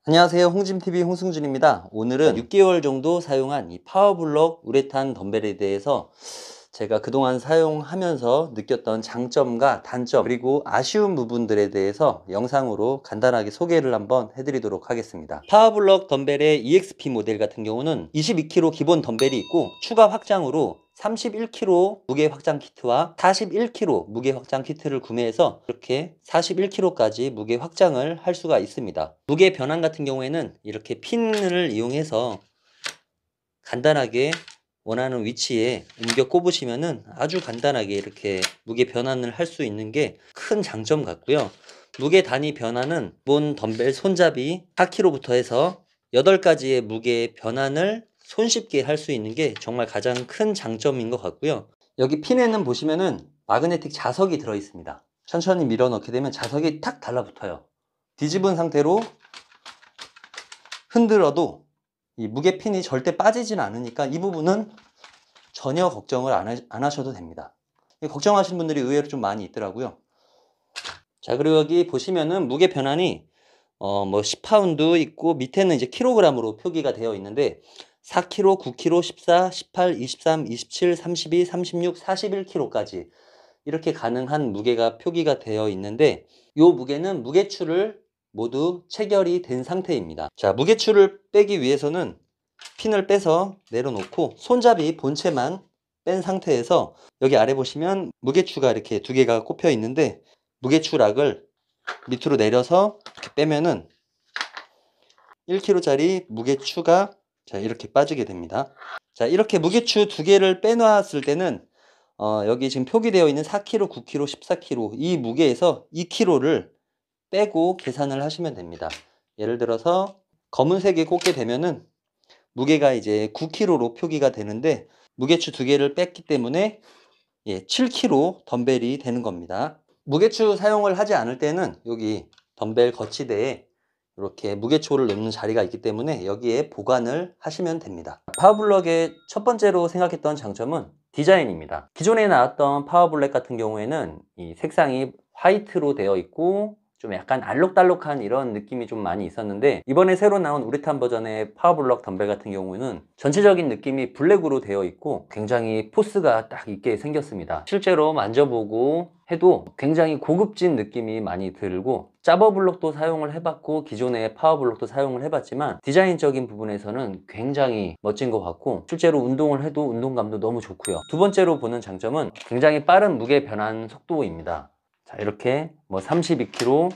안녕하세요. 홍짐TV 홍승준입니다. 오늘은 6개월 정도 사용한 이 파워블럭 우레탄 덤벨에 대해서 제가 그동안 사용하면서 느꼈던 장점과 단점 그리고 아쉬운 부분들에 대해서 영상으로 간단하게 소개를 한번 해드리도록 하겠습니다. 파워블럭 덤벨의 EXP 모델 같은 경우는 22kg 기본 덤벨이 있고 추가 확장으로 31kg 무게 확장 키트와 41kg 무게 확장 키트를 구매해서 이렇게 41kg까지 무게 확장을 할 수가 있습니다. 무게 변환 같은 경우에는 이렇게 핀을 이용해서 간단하게 원하는 위치에 옮겨 꼽으시면은 아주 간단하게 이렇게 무게 변환을 할 수 있는 게 큰 장점 같고요. 무게 단위 변환은 기본 덤벨 손잡이 4kg부터 해서 8가지의 무게 변환을 손쉽게 할 수 있는 게 정말 가장 큰 장점인 것 같고요. 여기 핀에는 보시면은 마그네틱 자석이 들어 있습니다. 천천히 밀어 넣게 되면 자석이 탁 달라붙어요. 뒤집은 상태로 흔들어도 이 무게 핀이 절대 빠지진 않으니까 이 부분은 전혀 걱정을 안 하셔도 됩니다. 걱정하시는 분들이 의외로 좀 많이 있더라고요. 자, 그리고 여기 보시면은 무게 변환이 뭐 10파운드 있고 밑에는 이제 킬로그램으로 표기가 되어 있는데 4kg, 9kg, 14, 18, 23, 27, 32, 36, 41kg까지 이렇게 가능한 무게가 표기가 되어 있는데 이 무게는 무게추를 모두 체결이 된 상태입니다. 자, 무게추를 빼기 위해서는 핀을 빼서 내려놓고 손잡이 본체만 뺀 상태에서 여기 아래 보시면 무게추가 이렇게 두 개가 꼽혀 있는데 무게추 락을 밑으로 내려서 이렇게 빼면은 1kg짜리 무게추가 자 이렇게 빠지게 됩니다. 자, 이렇게 무게추 두 개를 빼놨을 때는 여기 지금 표기되어 있는 4kg, 9kg, 14kg 이 무게에서 2kg를 빼고 계산을 하시면 됩니다. 예를 들어서 검은색에 꽂게 되면은 무게가 이제 9kg로 표기가 되는데 무게추 두 개를 뺐기 때문에 7kg 덤벨이 되는 겁니다. 무게추 사용을 하지 않을 때는 여기 덤벨 거치대에 이렇게 무게추를 넣는 자리가 있기 때문에 여기에 보관을 하시면 됩니다. 파워블럭의 첫 번째로 생각했던 장점은 디자인입니다. 기존에 나왔던 파워블럭 같은 경우에는 이 색상이 화이트로 되어 있고 좀 약간 알록달록한 이런 느낌이 좀 많이 있었는데 이번에 새로 나온 우레탄 버전의 파워블럭 덤벨 같은 경우는 전체적인 느낌이 블랙으로 되어 있고 굉장히 포스가 딱 있게 생겼습니다. 실제로 만져보고 해도 굉장히 고급진 느낌이 많이 들고 짜버블럭도 사용을 해봤고 기존의 파워블럭도 사용을 해봤지만 디자인적인 부분에서는 굉장히 멋진 것 같고 실제로 운동을 해도 운동감도 너무 좋고요. 두 번째로 보는 장점은 굉장히 빠른 무게 변환 속도입니다. 자, 이렇게 뭐 32kg,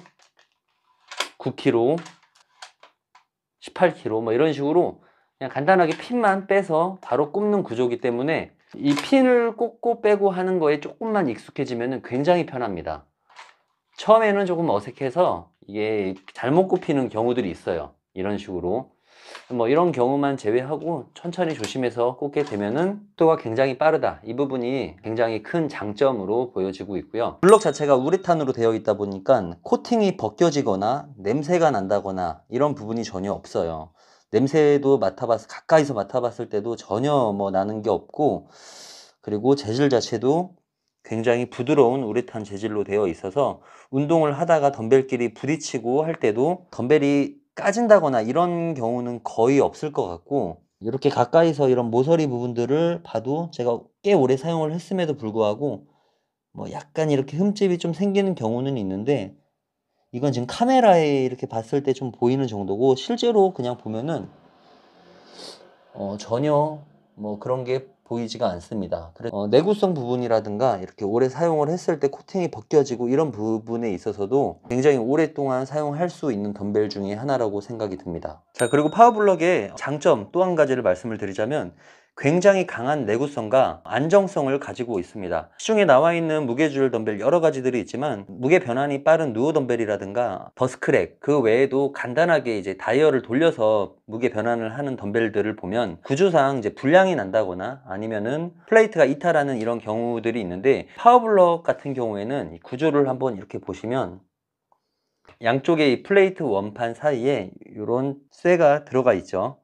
9kg, 18kg 뭐 이런 식으로 그냥 간단하게 핀만 빼서 바로 꼽는 구조이기 때문에 이 핀을 꽂고 빼고 하는 거에 조금만 익숙해지면 굉장히 편합니다. 처음에는 조금 어색해서 이게 잘못 꼽히는 경우들이 있어요. 이런 식으로 뭐 이런 경우만 제외하고 천천히 조심해서 꽂게 되면은 속도가 굉장히 빠르다. 이 부분이 굉장히 큰 장점으로 보여지고 있고요. 블럭 자체가 우레탄으로 되어 있다 보니까 코팅이 벗겨지거나 냄새가 난다거나 이런 부분이 전혀 없어요. 냄새도 가까이서 맡아봤을 때도 전혀 뭐 나는 게 없고 그리고 재질 자체도 굉장히 부드러운 우레탄 재질로 되어 있어서 운동을 하다가 덤벨끼리 부딪히고 할 때도 덤벨이 까진다거나 이런 경우는 거의 없을 것 같고 이렇게 가까이서 이런 모서리 부분들을 봐도 제가 꽤 오래 사용을 했음에도 불구하고 뭐 약간 이렇게 흠집이 좀 생기는 경우는 있는데 이건 지금 카메라에 이렇게 봤을 때 좀 보이는 정도고 실제로 그냥 보면은 전혀 뭐 그런 게 보이지가 않습니다. 내구성 부분이라든가 이렇게 오래 사용을 했을 때 코팅이 벗겨지고 이런 부분에 있어서도 굉장히 오랫동안 사용할 수 있는 덤벨 중에 하나라고 생각이 듭니다. 자, 그리고 파워블럭의 장점 또 한 가지를 말씀을 드리자면 굉장히 강한 내구성과 안정성을 가지고 있습니다. 시중에 나와 있는 무게줄 덤벨 여러 가지들이 있지만 무게 변환이 빠른 누어 덤벨이라든가 버스크랙 그 외에도 간단하게 이제 다이얼을 돌려서 무게 변환을 하는 덤벨들을 보면 구조상 이제 불량이 난다거나 아니면은 플레이트가 이탈하는 이런 경우들이 있는데 파워블럭 같은 경우에는 이 구조를 한번 이렇게 보시면 양쪽에 이 플레이트 원판 사이에 이런 쇠가 들어가 있죠.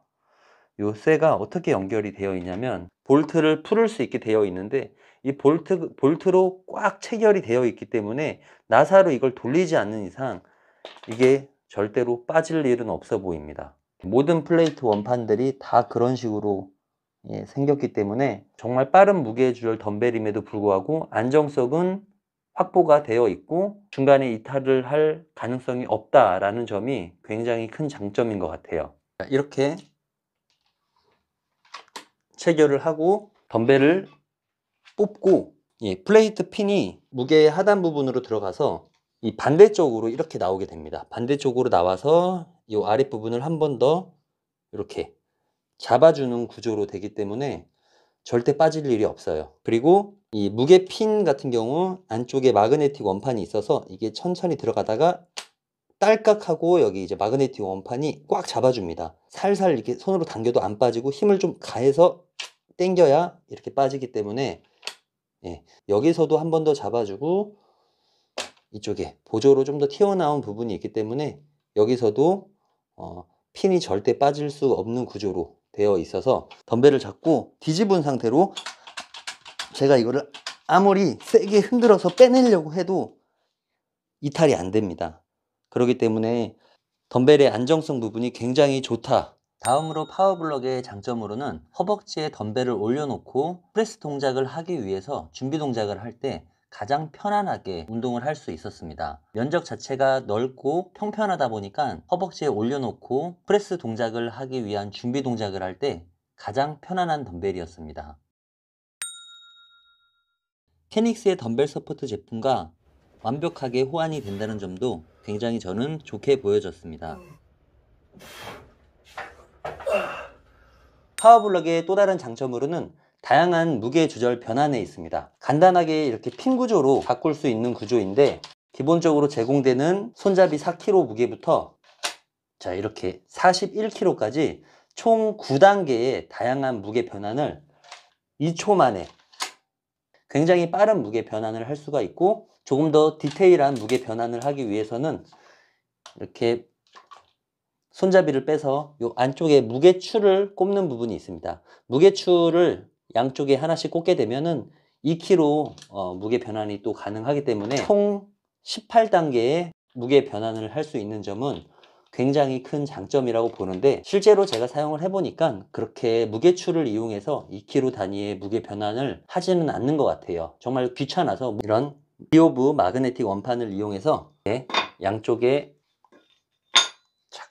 이 쇠가 어떻게 연결이 되어 있냐면 볼트를 풀을 수 있게 되어 있는데 이 볼트로 꽉 체결이 되어 있기 때문에 나사로 이걸 돌리지 않는 이상 이게 절대로 빠질 일은 없어 보입니다. 모든 플레이트 원판들이 다 그런 식으로 생겼기 때문에 정말 빠른 무게 조절 덤벨임에도 불구하고 안정성은 확보가 되어 있고 중간에 이탈을 할 가능성이 없다라는 점이 굉장히 큰 장점인 것 같아요. 이렇게 체결을 하고 덤벨을 뽑고 플레이트 핀이 무게의 하단 부분으로 들어가서 이 반대쪽으로 이렇게 나오게 됩니다. 반대쪽으로 나와서 이 아랫부분을 한 번 더 이렇게 잡아주는 구조로 되기 때문에 절대 빠질 일이 없어요. 그리고 이 무게 핀 같은 경우 안쪽에 마그네틱 원판이 있어서 이게 천천히 들어가다가 딸깍 하고 여기 이제 마그네틱 원판이 꽉 잡아줍니다. 살살 이렇게 손으로 당겨도 안 빠지고 힘을 좀 가해서 당겨야 이렇게 빠지기 때문에 여기서도 한 번 더 잡아주고 이쪽에 보조로 좀 더 튀어나온 부분이 있기 때문에 여기서도 핀이 절대 빠질 수 없는 구조로 되어 있어서 덤벨을 잡고 뒤집은 상태로 제가 이거를 아무리 세게 흔들어서 빼내려고 해도 이탈이 안 됩니다. 그렇기 때문에 덤벨의 안정성 부분이 굉장히 좋다. 다음으로 파워블럭의 장점으로는 허벅지에 덤벨을 올려놓고 프레스 동작을 하기 위해서 준비 동작을 할 때 가장 편안하게 운동을 할 수 있었습니다. 면적 자체가 넓고 평평하다 보니까 허벅지에 올려놓고 프레스 동작을 하기 위한 준비 동작을 할 때 가장 편안한 덤벨이었습니다. 케닉스의 덤벨 서포트 제품과 완벽하게 호환이 된다는 점도 굉장히 저는 좋게 보여졌습니다. 파워블럭의 또 다른 장점으로는 다양한 무게 조절 변환에 있습니다. 간단하게 이렇게 핀 구조로 바꿀 수 있는 구조인데 기본적으로 제공되는 손잡이 4kg 무게부터 자 이렇게 41kg까지 총 9단계의 다양한 무게 변환을 2초 만에 굉장히 빠른 무게 변환을 할 수가 있고 조금 더 디테일한 무게 변환을 하기 위해서는 이렇게 손잡이를 빼서 이 안쪽에 무게추를 꼽는 부분이 있습니다. 무게추를 양쪽에 하나씩 꽂게 되면은 2kg 무게 변환이 또 가능하기 때문에 총 18단계의 무게 변환을 할 수 있는 점은 굉장히 큰 장점이라고 보는데 실제로 제가 사용을 해보니까 그렇게 무게추를 이용해서 2kg 단위의 무게 변환을 하지는 않는 것 같아요. 정말 귀찮아서 이런 리오브 마그네틱 원판을 이용해서 양쪽에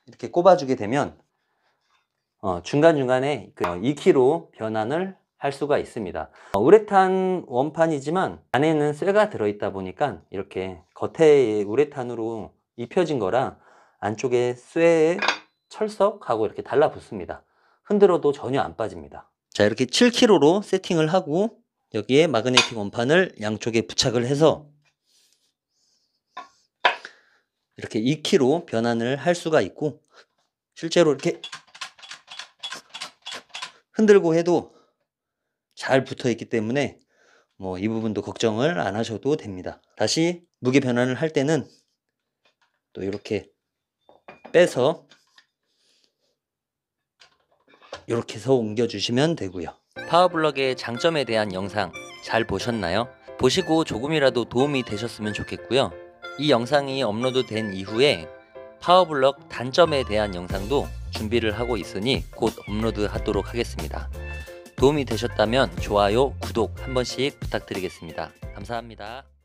이렇게 꼽아주게 되면 중간중간에 2kg 변환을 할 수가 있습니다. 우레탄 원판이지만 안에는 쇠가 들어있다 보니까 이렇게 겉에 우레탄으로 입혀진 거라 안쪽에 쇠에 철석하고 이렇게 달라붙습니다. 흔들어도 전혀 안 빠집니다. 자 이렇게 7kg로 세팅을 하고 여기에 마그네틱 원판을 양쪽에 부착을 해서 이렇게 2kg 변환을 할 수가 있고 실제로 이렇게 흔들고 해도 잘 붙어 있기 때문에 이 부분도 걱정을 안 하셔도 됩니다. 다시 무게 변환을 할 때는 또 이렇게 빼서 이렇게 해서 옮겨 주시면 되고요. 파워블럭의 장점에 대한 영상 잘 보셨나요? 보시고 조금이라도 도움이 되셨으면 좋겠고요. 이 영상이 업로드된 이후에 파워블럭 단점에 대한 영상도 준비를 하고 있으니 곧 업로드하도록 하겠습니다. 도움이 되셨다면 좋아요, 구독 한 번씩 부탁드리겠습니다. 감사합니다.